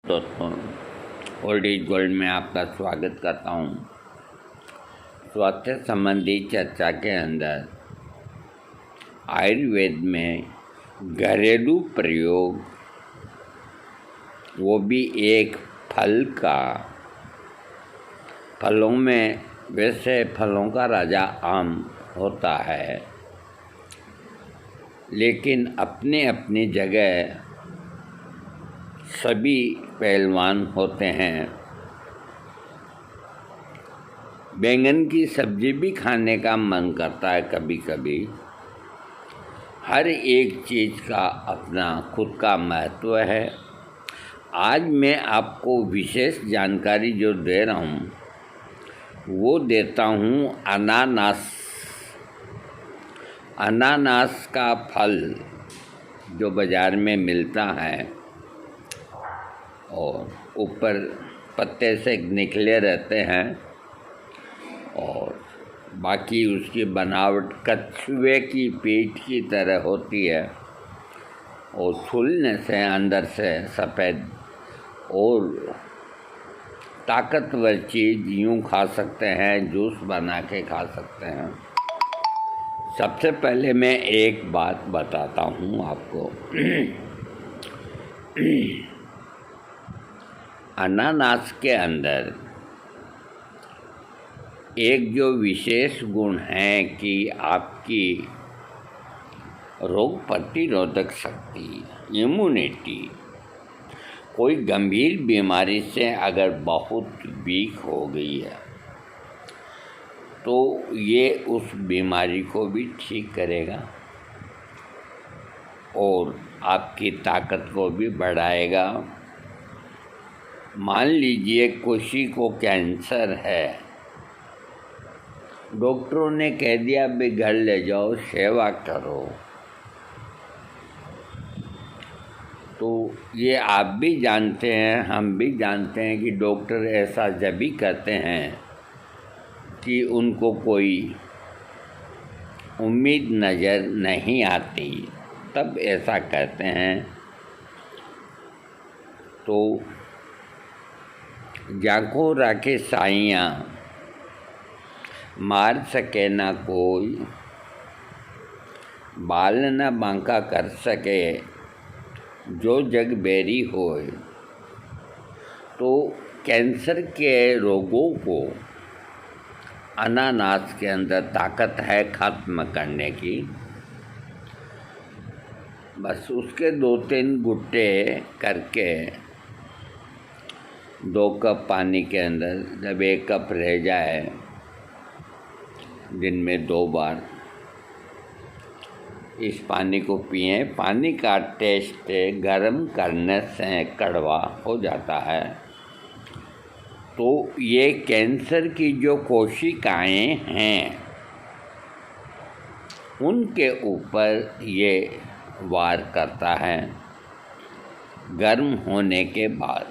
दोस्तों, old is gold में आपका स्वागत करता हूँ। स्वास्थ्य संबंधी चर्चा के अंदर आयुर्वेद में घरेलू प्रयोग, वो भी एक फल का। फलों में वैसे फलों का राजा आम होता है, लेकिन अपने अपनी जगह सभी पहलवान होते हैं। बैंगन की सब्ज़ी भी खाने का मन करता है कभी कभी। हर एक चीज़ का अपना खुद का महत्व है। आज मैं आपको विशेष जानकारी जो दे रहा हूँ वो देता हूँ अनानास। अनानास का फल जो बाज़ार में मिलता है और ऊपर पत्ते से निकले रहते हैं और बाकी उसकी बनावट कछुए की पीठ की तरह होती है और फूलने से अंदर से सफ़ेद और ताकतवर चीज़ यूँ खा सकते हैं, जूस बना के खा सकते हैं। सबसे पहले मैं एक बात बताता हूँ आपको। अनानास के अंदर एक जो विशेष गुण है कि आपकी रोग प्रतिरोधक शक्ति, इम्यूनिटी, कोई गंभीर बीमारी से अगर बहुत वीक हो गई है तो ये उस बीमारी को भी ठीक करेगा और आपकी ताकत को भी बढ़ाएगा। मान लीजिए किसी को कैंसर है, डॉक्टरों ने कह दिया भाई घर ले जाओ, सेवा करो, तो ये आप भी जानते हैं, हम भी जानते हैं कि डॉक्टर ऐसा जब भी करते हैं कि उनको कोई उम्मीद नज़र नहीं आती, तब ऐसा करते हैं। तो जाको राखे साइयाँ, मार सके ना कोई, बाल न बांका कर सके, जो जग बैरी होए। तो कैंसर के रोगों को अनानास के अंदर ताकत है ख़त्म करने की। बस उसके 2-3 गुट्टे करके 2 कप पानी के अंदर, जब 1 कप रह जाए, दिन में 2 बार इस पानी को पिएं। पानी का टेस्ट गर्म करने से कड़वा हो जाता है। तो ये कैंसर की जो कोशिकाएं हैं उनके ऊपर ये वार करता है गर्म होने के बाद,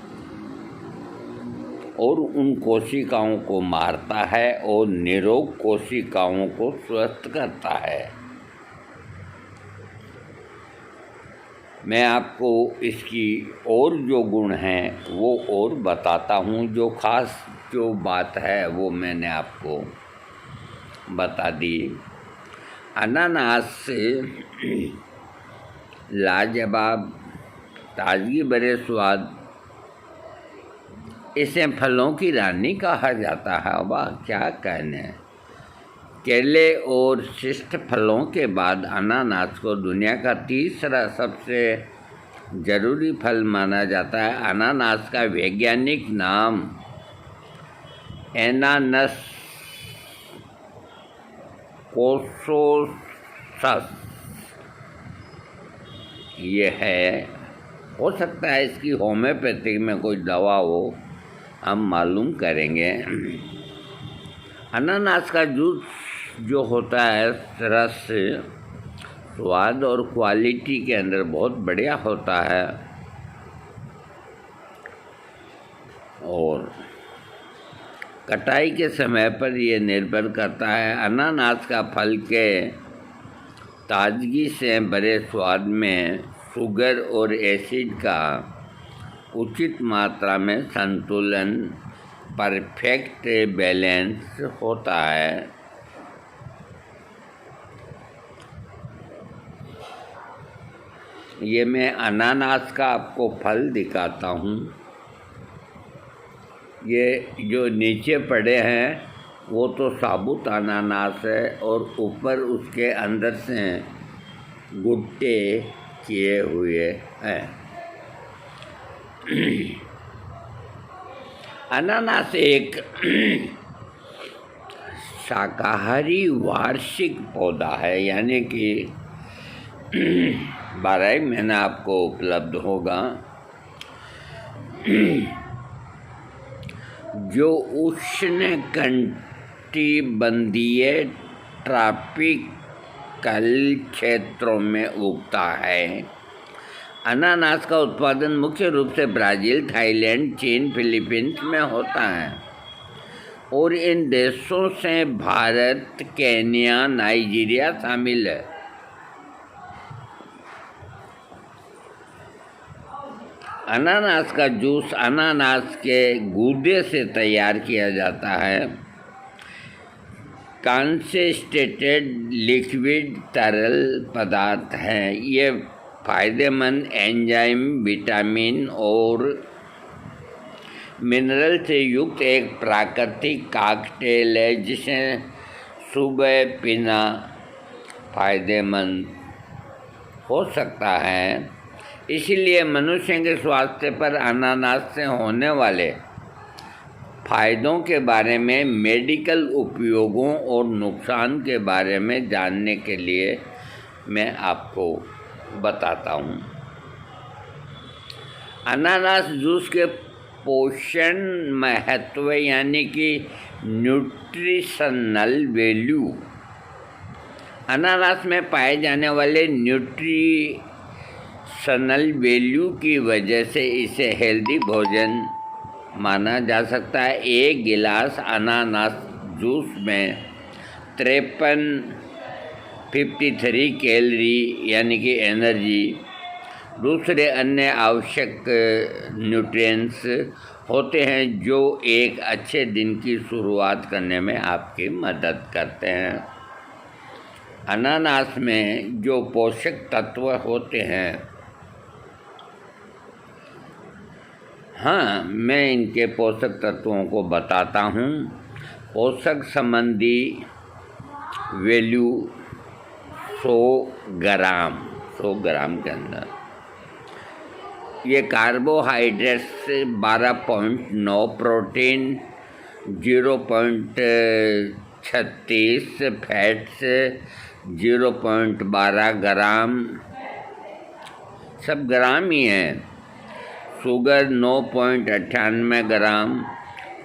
और उन कोशिकाओं को मारता है और निरोग कोशिकाओं को स्वस्थ करता है। मैं आपको इसकी और जो गुण हैं वो और बताता हूँ। जो ख़ास जो बात है वो मैंने आपको बता दी। अनानास से लाजवाब ताजगी भरे स्वाद, इसे फलों की रानी कहा जाता है। वाह, क्या कहने। केले और शिष्ट फलों के बाद अनानास को दुनिया का तीसरा सबसे ज़रूरी फल माना जाता है। अनानास का वैज्ञानिक नाम एनानस कोसोसस ये है। हो सकता है इसकी होम्योपैथिक में कोई दवा हो, हम मालूम करेंगे। अनानास का जूस जो होता है, रस स्वाद और क्वालिटी के अंदर बहुत बढ़िया होता है और कटाई के समय पर ये निर्भर करता है। अनानास का फल के ताजगी से भरे स्वाद में शुगर और एसिड का उचित मात्रा में संतुलन, परफेक्ट बैलेंस होता है। ये मैं अनानास का आपको फल दिखाता हूँ। ये जो नीचे पड़े हैं वो तो साबुत अनानास है और ऊपर उसके अंदर से गुट्टे किए हुए हैं। अनानास एक शाकाहारी वार्षिक पौधा है, यानी कि 12 महीने आपको उपलब्ध होगा, जो उष्णकटिबंधीय ट्रॉपिकल क्षेत्रों में उगता है। अनानास का उत्पादन मुख्य रूप से ब्राज़ील, थाईलैंड, चीन, फिलीपींस में होता है और इन देशों से भारत, केन्या, नाइजीरिया शामिल है। अनानास का जूस अनानास के गूदे से तैयार किया जाता है। कॉन्सेंट्रेटेड लिक्विड तरल पदार्थ है। ये फायदेमंद एंजाइम, विटामिन और मिनरल से युक्त एक प्राकृतिक कॉकटेल है, जिसे सुबह पीना फायदेमंद हो सकता है। इसीलिए मनुष्य के स्वास्थ्य पर अनानास से होने वाले फायदों के बारे में, मेडिकल उपयोगों और नुकसान के बारे में जानने के लिए मैं आपको बताता हूँ। अनानास जूस के पोषण महत्व यानी कि न्यूट्रिशनल वैल्यू। अनानास में पाए जाने वाले न्यूट्रिशनल वैल्यू की वजह से इसे हेल्दी भोजन माना जा सकता है। एक गिलास अनानास जूस में 53 कैलोरी यानी कि एनर्जी, दूसरे अन्य आवश्यक न्यूट्रिएंट्स होते हैं जो एक अच्छे दिन की शुरुआत करने में आपकी मदद करते हैं। अनानास में जो पोषक तत्व होते हैं, हाँ, मैं इनके पोषक तत्वों को बताता हूँ। पोषक संबंधी वैल्यू 100 ग्राम के अंदर। ये कार्बोहाइड्रेट्स 12.9, प्रोटीन 0.36, फैट्स 0.12 ग्राम, सब ग्राम ही हैं। Sugar 9.98 gram,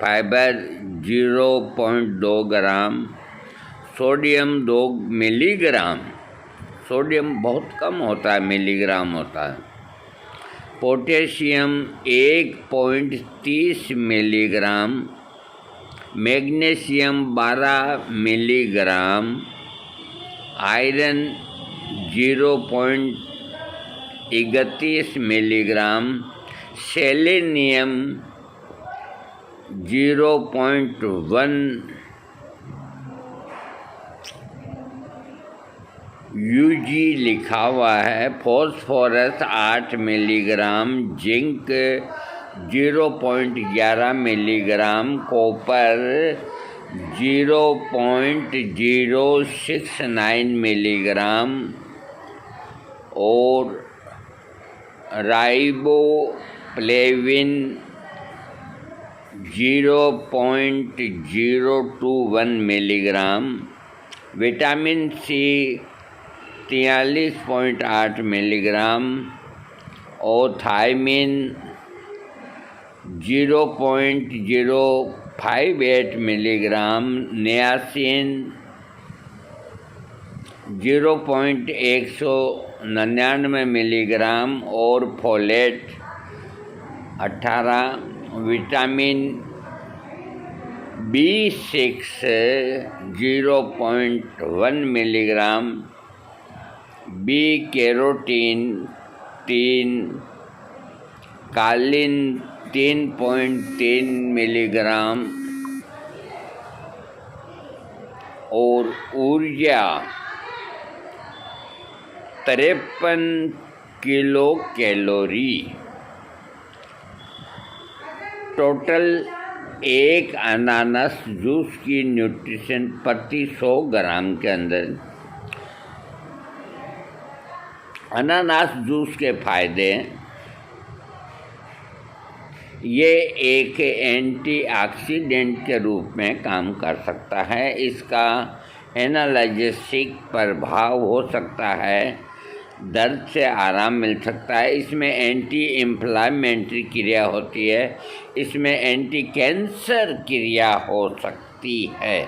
fibre 0.2 gram, sodium 2 milligram, sodium बहुत कम होता है, मिलीग्राम होता है। Potassium 1.30 milligram, magnesium 12 milligram, iron 0.31 milligram, selenium 0.1 UG लिखा हुआ है, phosphorus 8 milligram, zinc 0.11 milligram, copper 0.069 milligram और riboflavin 0.021 milligram, vitamin C 43.8 milligram और थायमिन 0.058 मिलीग्राम, नियासिन 0.199 मिलीग्राम और folate 18, vitamin B6 0.1 milligram, B carotene 3, कालीन 3.3 मिलीग्राम और ऊर्जा 53 किलो कैलोरी। टोटल एक अनानास जूस की न्यूट्रिशन प्रति 100 ग्राम के अंदर। अनानास जूस के फायदे, ये एक एंटीऑक्सीडेंट के रूप में काम कर सकता है। इसका एनाल्जेसिक प्रभाव हो सकता है, दर्द से आराम मिल सकता है। इसमें एंटी इन्फ्लामेटरी क्रिया होती है, इसमें एंटी कैंसर क्रिया हो सकती है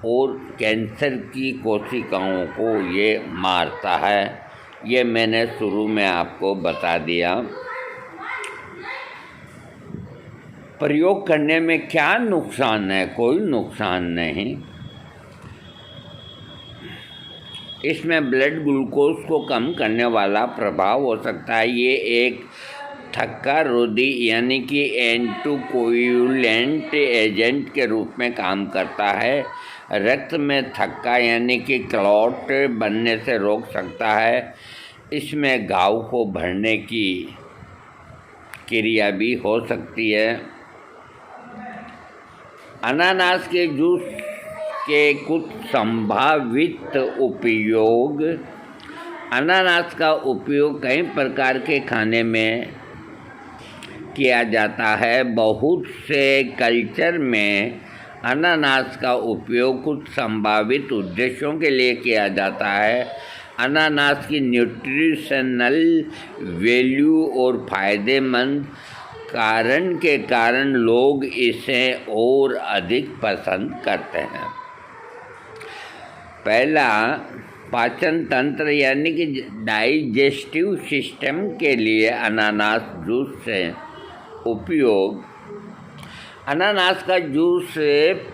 और कैंसर की कोशिकाओं को ये मारता है। ये मैंने शुरू में आपको बता दिया। प्रयोग करने में क्या नुकसान है? कोई नुकसान नहीं। इसमें ब्लड ग्लूकोज को कम करने वाला प्रभाव हो सकता है। ये एक थक्का रोधी यानी कि एंटीकोएगुलेंट एजेंट के रूप में काम करता है। रक्त में थक्का यानी कि क्लॉट बनने से रोक सकता है। इसमें घाव को भरने की क्रिया भी हो सकती है। अनानास के जूस के कुछ संभावित उपयोग। अनानास का उपयोग कई प्रकार के खाने में किया जाता है। बहुत से कल्चर में अनानास का उपयोग कुछ संभावित उद्देश्यों के लिए किया जाता है। अनानास की न्यूट्रिशनल वैल्यू और फायदेमंद कारण के कारण लोग इसे और अधिक पसंद करते हैं। पहला, पाचन तंत्र यानी कि डाइजेस्टिव सिस्टम के लिए अनानास जूस से उपयोग। अनानास का जूस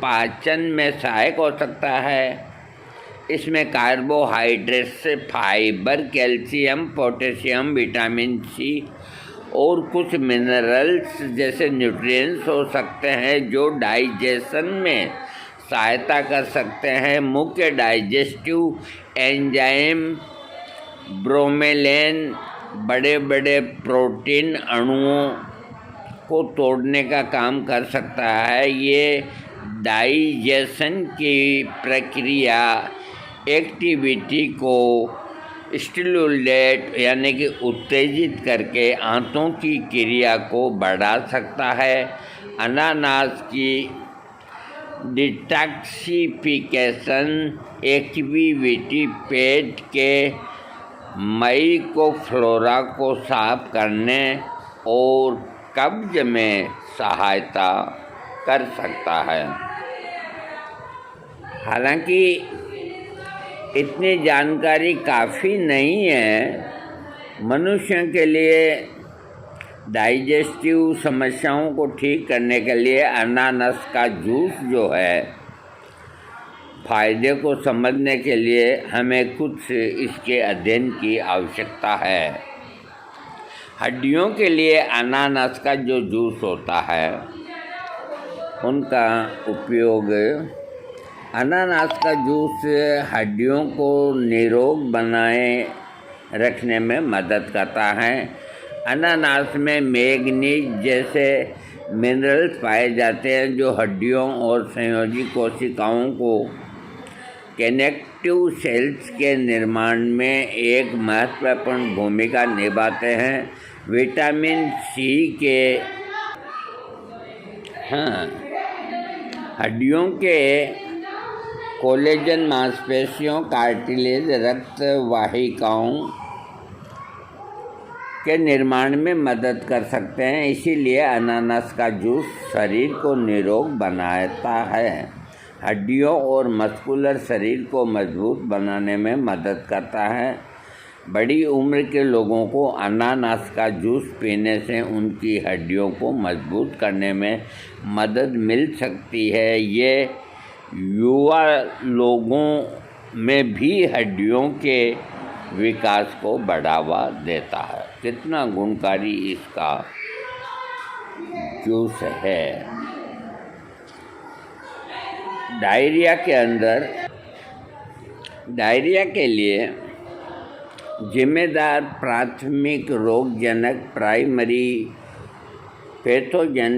पाचन में सहायक हो सकता है। इसमें carbohydrates, fibre, calcium, potassium, vitamin C और कुछ मिनरल्स जैसे न्यूट्रिएंट्स हो सकते हैं जो डाइजेशन में सहायता कर सकते हैं। मुख्य डाइजेस्टिव एंजाइम ब्रोमेलेन बड़े बड़े प्रोटीन अणुओं को तोड़ने का काम कर सकता है। ये डाइजेशन की प्रक्रिया एक्टिविटी को स्टिमुलेट यानी कि उत्तेजित करके आंतों की क्रिया को बढ़ा सकता है। अनानास की डिटॉक्सिफिकेशन एक्टिविटी पेट के माइक्रोफ्लोरा को साफ करने और कब्ज में सहायता कर सकता है। हालांकि इतनी जानकारी काफ़ी नहीं है। मनुष्यों के लिए डाइजेस्टिव समस्याओं को ठीक करने के लिए अनानास का जूस जो है, फायदे को समझने के लिए हमें कुछ इसके अध्ययन की आवश्यकता है। हड्डियों के लिए अनानास का जो जूस होता है उनका उपयोग। अनानास का जूस हड्डियों को निरोग बनाए रखने में मदद करता है। अनानास में मैग्नीज जैसे मिनरल्स पाए जाते हैं जो हड्डियों और संयोजी कोशिकाओं को कनेक्टिव सेल्स के निर्माण में एक महत्वपूर्ण भूमिका निभाते हैं। विटामिन सी के हड्डियों के कोलेजन, मांसपेशियों, कार्टिलेज, रक्त वाहिकाओं के निर्माण में मदद कर सकते हैं। इसीलिए अनानास का जूस शरीर को निरोग बनाता है, हड्डियों और मस्कुलर शरीर को मजबूत बनाने में मदद करता है। बड़ी उम्र के लोगों को अनानास का जूस पीने से उनकी हड्डियों को मजबूत करने में मदद मिल सकती है। ये युवा लोगों में भी हड्डियों के विकास को बढ़ावा देता है। कितना गुणकारी इसका जूस है। डायरिया के लिए जिम्मेदार प्राथमिक रोगजनक प्राइमरी पैथोजन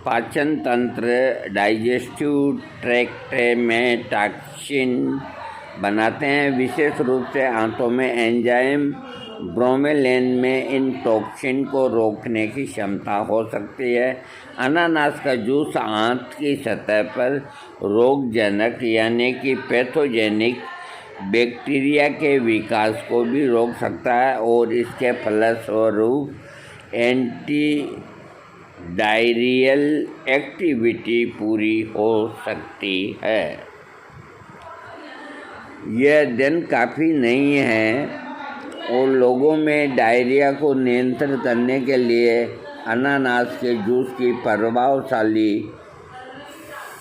पाचन तंत्र डाइजेस्टिव ट्रैक्ट में टॉक्सिन बनाते हैं। विशेष रूप से आंतों में एंजाइम ब्रोमेलैन में इन टॉक्सिन को रोकने की क्षमता हो सकती है। अनानास का जूस आंत की सतह पर रोगजनक यानी कि पैथोजेनिक बैक्टीरिया के विकास को भी रोक सकता है और इसके फलस्वरूप एंटी डायरियल एक्टिविटी पूरी हो सकती है। यह अध्ययन काफ़ी नहीं है और लोगों में डायरिया को नियंत्रित करने के लिए अनानास के जूस की प्रभावशाली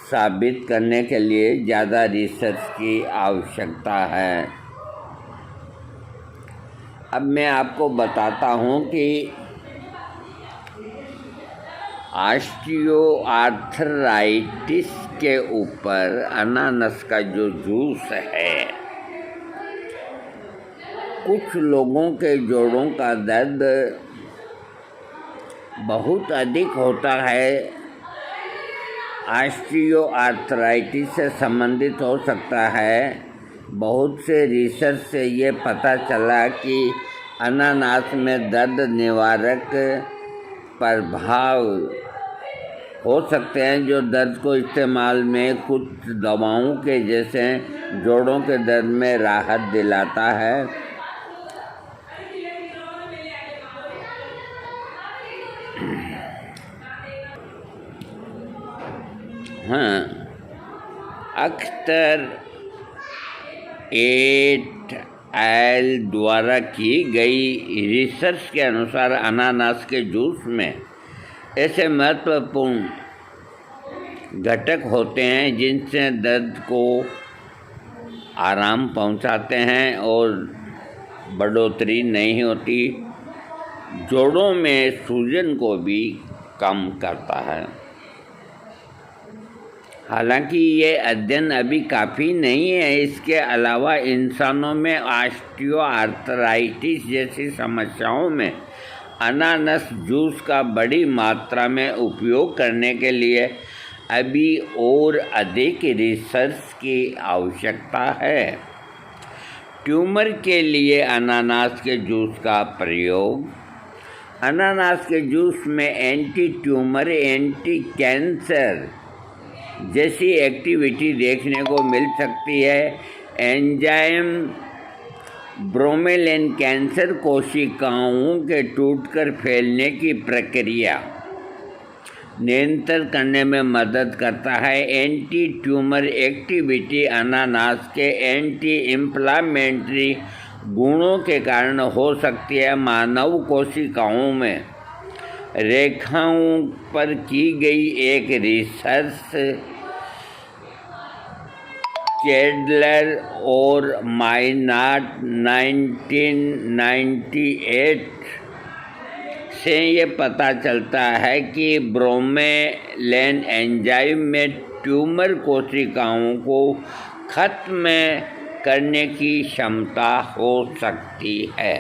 साबित करने के लिए ज़्यादा रिसर्च की आवश्यकता है। अब मैं आपको बताता हूँ कि ऑस्टियोआर्थराइटिस के ऊपर अनानास का जो जूस है, कुछ लोगों के जोड़ों का दर्द बहुत अधिक होता है। ऑस्टियोआर्थराइटिस से संबंधित हो सकता है। बहुत से रिसर्च से ये पता चला कि अनानास में दर्द निवारक प्रभाव हो सकते हैं जो दर्द को इस्तेमाल में कुछ दवाओं के जैसे जोड़ों के दर्द में राहत दिलाता है। अख्तर एट एल द्वारा की गई रिसर्च के अनुसार अनानास के जूस में ऐसे महत्वपूर्ण घटक होते हैं जिनसे दर्द को आराम पहुंचाते हैं और बढ़ोतरी नहीं होती, जोड़ों में सूजन को भी कम करता है। हालांकि ये अध्ययन अभी काफ़ी नहीं है। इसके अलावा इंसानों में ऑस्टियोआर्थराइटिस जैसी समस्याओं में अनानास जूस का बड़ी मात्रा में उपयोग करने के लिए अभी और अधिक रिसर्च की आवश्यकता है। ट्यूमर के लिए अनानास के जूस का प्रयोग। अनानास के जूस में एंटी ट्यूमर, एंटी कैंसर जैसी एक्टिविटी देखने को मिल सकती है। एंजाइम ब्रोमेलैन कैंसर कोशिकाओं के टूटकर फैलने की प्रक्रिया नियंत्रित करने में मदद करता है। एंटी ट्यूमर एक्टिविटी अनानास के एंटी इंफ्लामेटरी गुणों के कारण हो सकती है। मानव कोशिकाओं में रेखाओं पर की गई एक रिसर्च चैडलर और माइनार्ड 1998 से ये पता चलता है कि ब्रोमेलैन एंजाइम में ट्यूमर कोशिकाओं को खत्म करने की क्षमता हो सकती है।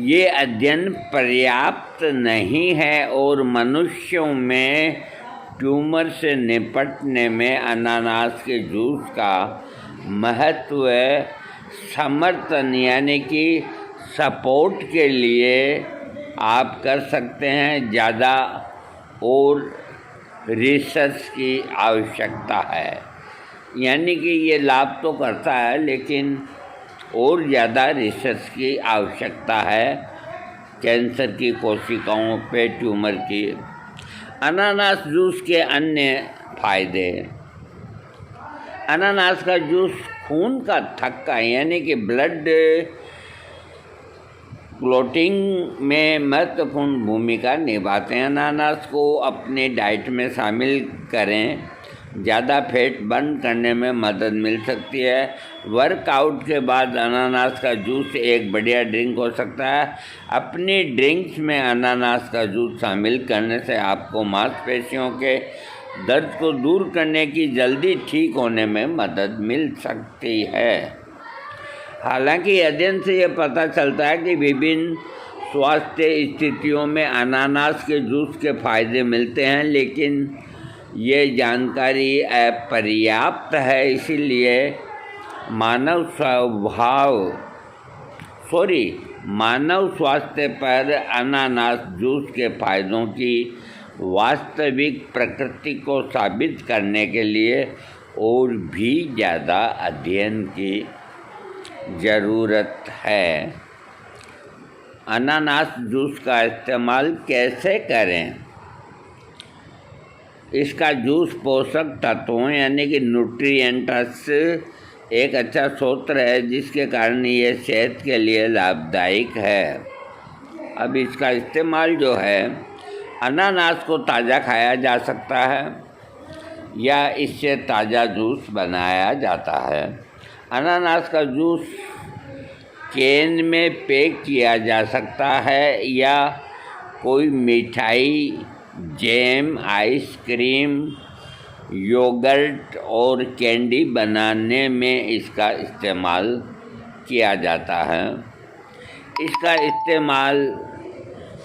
ये अध्ययन पर्याप्त नहीं है और मनुष्यों में ट्यूमर से निपटने में अनानास के जूस का महत्व समर्थन यानी कि सपोर्ट के लिए आप कर सकते हैं। ज़्यादा और रिसर्च की आवश्यकता है, यानी कि ये लाभ तो करता है लेकिन और ज़्यादा रिसर्च की आवश्यकता है कैंसर की कोशिकाओं पे, ट्यूमर की। अनानास जूस के अन्य फायदे। अनानास का जूस खून का थक्का यानी कि ब्लड क्लॉटिंग में महत्वपूर्ण भूमिका निभाते हैं। अनानास को अपने डाइट में शामिल करें। ज़्यादा फैट बर्न करने में मदद मिल सकती है। वर्कआउट के बाद अनानास का जूस एक बढ़िया ड्रिंक हो सकता है। अपनी ड्रिंक्स में अनानास का जूस शामिल करने से आपको मांसपेशियों के दर्द को दूर करने की जल्दी ठीक होने में मदद मिल सकती है। हालांकि अध्ययन से यह पता चलता है कि विभिन्न स्वास्थ्य स्थितियों में अनानास के जूस के फायदे मिलते हैं, लेकिन ये जानकारी अपर्याप्त है। इसीलिए मानव स्वास्थ्य पर अनानास जूस के फायदों की वास्तविक प्रकृति को साबित करने के लिए और भी ज़्यादा अध्ययन की ज़रूरत है। अनानास जूस का इस्तेमाल कैसे करें? इसका जूस पोषक तत्वों यानी कि न्यूट्रिएंट्स एक अच्छा स्रोत है, जिसके कारण ये सेहत के लिए लाभदायक है। अब इसका इस्तेमाल जो है, अनानास को ताज़ा खाया जा सकता है या इससे ताज़ा जूस बनाया जाता है। अनानास का जूस कैन में पैक किया जा सकता है या कोई मिठाई, जैम, आइसक्रीम, योगर्ट और कैंडी बनाने में इसका इस्तेमाल किया जाता है। इसका इस्तेमाल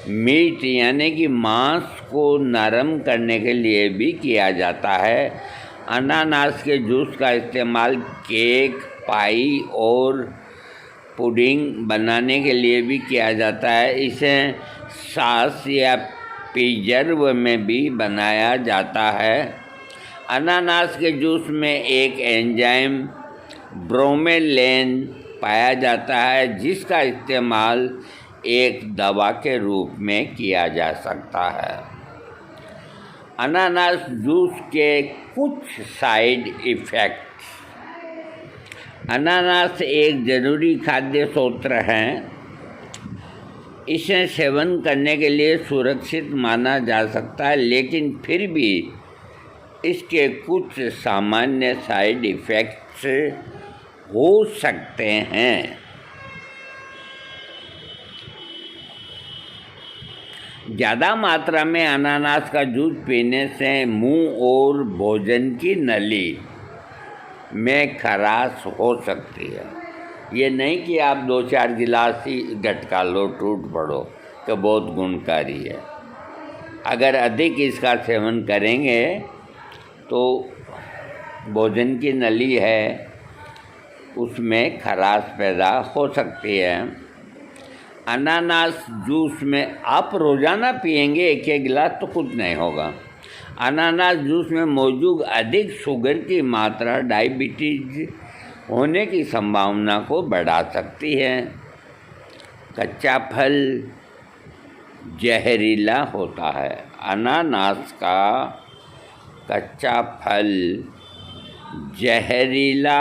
मीट यानी कि मांस को नरम करने के लिए भी किया जाता है। अनानास के जूस का इस्तेमाल केक, पाई और पुडिंग बनाने के लिए भी किया जाता है। इसे सॉस या प्रिजर्व में भी बनाया जाता है। अनानास के जूस में एक एंजाइम ब्रोमेलेन पाया जाता है, जिसका इस्तेमाल एक दवा के रूप में किया जा सकता है। अनानास जूस के कुछ साइड इफ़ेक्ट्स। अनानास एक ज़रूरी खाद्य स्रोत है। इसे सेवन करने के लिए सुरक्षित माना जा सकता है, लेकिन फिर भी इसके कुछ सामान्य साइड इफ़ेक्ट्स हो सकते हैं। ज़्यादा मात्रा में अनानास का जूस पीने से मुंह और भोजन की नली में खराश हो सकती है। ये नहीं कि आप 2-4 गिलास ही झटका लो, टूट पड़ो, तो बहुत गुणकारी है। अगर अधिक इसका सेवन करेंगे तो भोजन की नली है, उसमें खराश पैदा हो सकती है। अनानास जूस में आप रोज़ाना पिएंगे 1-1 गिलास तो कुछ नहीं होगा। अनानास जूस में मौजूद अधिक शुगर की मात्रा डायबिटीज होने की संभावना को बढ़ा सकती है। कच्चा फल जहरीला होता है। अनानास का कच्चा फल जहरीला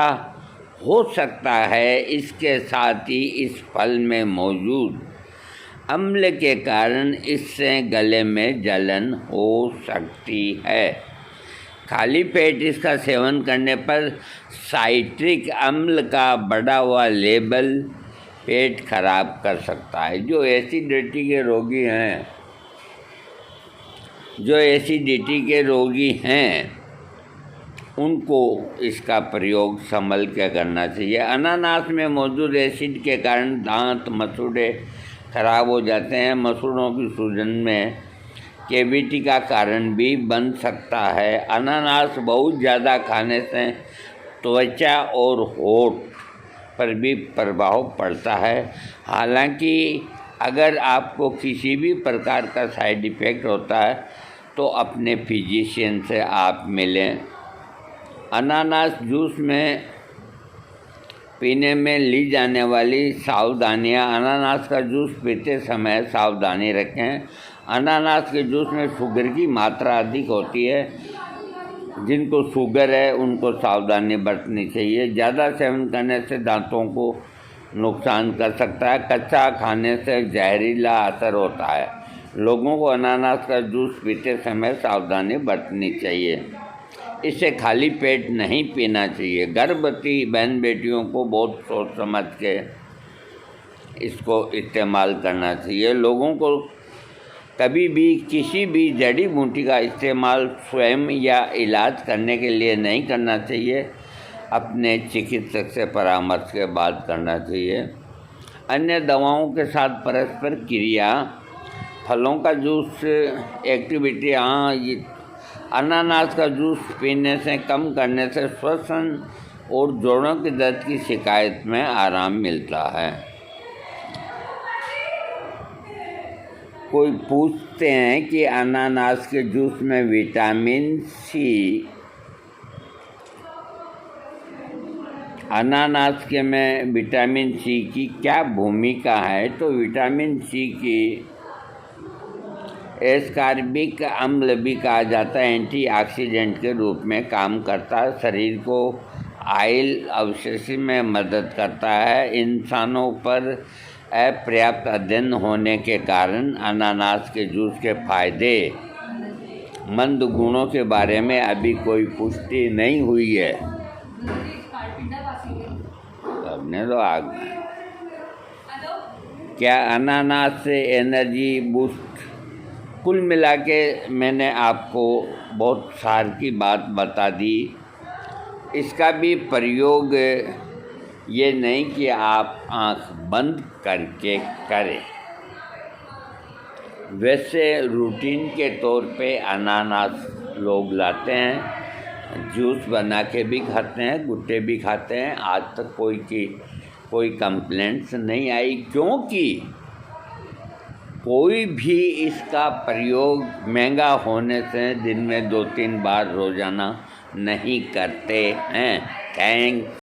हो सकता है। इसके साथ ही इस फल में मौजूद अम्ल के कारण इससे गले में जलन हो सकती है। खाली पेट इसका सेवन करने पर साइट्रिक अम्ल का बढ़ा हुआ लेवल पेट खराब कर सकता है। जो एसिडिटी के रोगी हैं उनको इसका प्रयोग संभल के करना चाहिए। अनानास में मौजूद एसिड के कारण दांत, मसूड़े खराब हो जाते हैं। मसूड़ों की सूजन में कैविटी का कारण भी बन सकता है। अनानास बहुत ज़्यादा खाने से त्वचा और होठ पर भी प्रभाव पड़ता है। हालांकि अगर आपको किसी भी प्रकार का साइड इफ़ेक्ट होता है तो अपने फिजिशियन से आप मिलें। अनानास जूस में पीने में ली जाने वाली सावधानियाँ। अनानास का जूस पीते समय सावधानी रखें। अनानास के जूस में शुगर की मात्रा अधिक होती है। जिनको शुगर है उनको सावधानी बरतनी चाहिए। ज़्यादा सेवन करने से दांतों को नुकसान कर सकता है। कच्चा खाने से जहरीला असर होता है। लोगों को अनानास का जूस पीते समय सावधानी बरतनी चाहिए। इसे खाली पेट नहीं पीना चाहिए। गर्भवती बहन बेटियों को बहुत सोच समझ के इसको इस्तेमाल करना चाहिए। लोगों को कभी भी किसी भी जड़ी बूटी का इस्तेमाल स्वयं या इलाज करने के लिए नहीं करना चाहिए, अपने चिकित्सक से परामर्श के बाद करना चाहिए। अन्य दवाओं के साथ परस्पर क्रिया, फलों का जूस एक्टिविटी, ये अनानास का जूस पीने से, कम करने से श्वसन और जोड़ों के दर्द की शिकायत में आराम मिलता है। कोई पूछते हैं कि अनानास के जूस में विटामिन सी, अनानास के में विटामिन सी की क्या भूमिका है? तो विटामिन सी की एस्कॉर्बिक अम्ल भी कहा जाता है, एंटीऑक्सीडेंट के रूप में काम करता है, शरीर को आयल अवशोषण में मदद करता है। इंसानों पर अपर्याप्त अध्ययन होने के कारण अनानास के जूस के फायदे मंद गुणों के बारे में अभी कोई पुष्टि नहीं हुई है। सबने तो आग क्या अनानास से एनर्जी बूस्ट? कुल मिला के मैंने आपको बहुत सार की बात बता दी। इसका भी प्रयोग ये नहीं कि आप आँख बंद करके करें। वैसे रूटीन के तौर पे अनानास लोग लाते हैं, जूस बना के भी खाते हैं, गुट्टे भी खाते हैं। आज तक कोई कंप्लेंट्स नहीं आई, क्योंकि कोई भी इसका प्रयोग महंगा होने से दिन में 2-3 बार रोज़ाना नहीं करते हैं। थैंक्स।